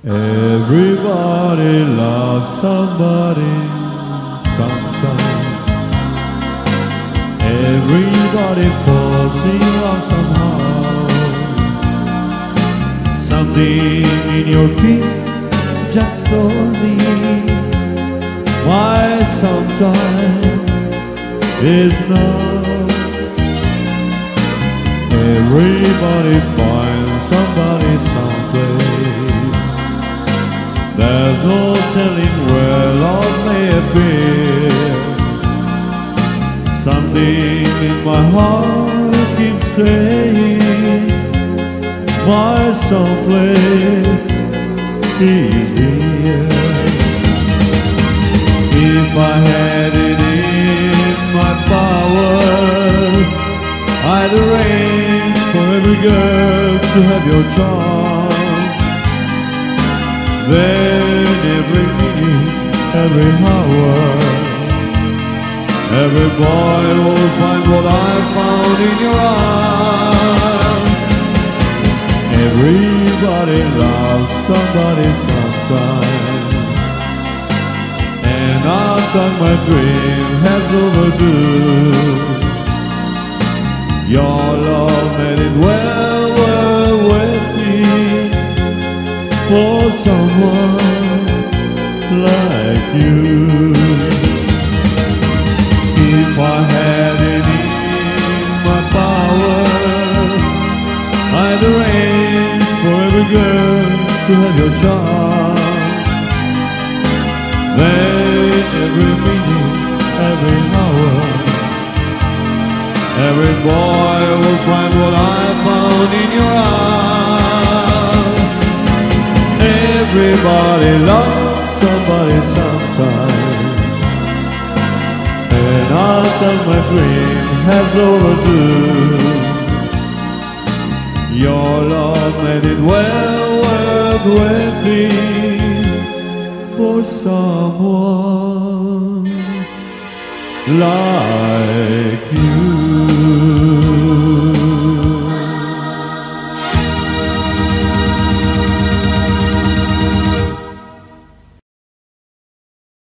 Everybody loves somebody sometime. Everybody falls in love somehow. Something in your kiss just told me why sometimes is not. Everybody finds somebody someplace. There's no telling where love may appear. Something in my heart keeps saying, why someplace is here. If I had it in my power, I'd arrange for every girl to have your charm. Then every minute, every hour, every boy will find what I found in your arms. Everybody loves somebody sometime, and I thought my dream has overdue. Your love made it well worth it for someone like you. If I had it in my power, I'd arrange for every girl to have your charm. Then every minute, every hour, every boy will find what I found in your arms. Everybody loves somebody sometime, and I thought my dream has overdue. Your love made it well worth waiting for someone like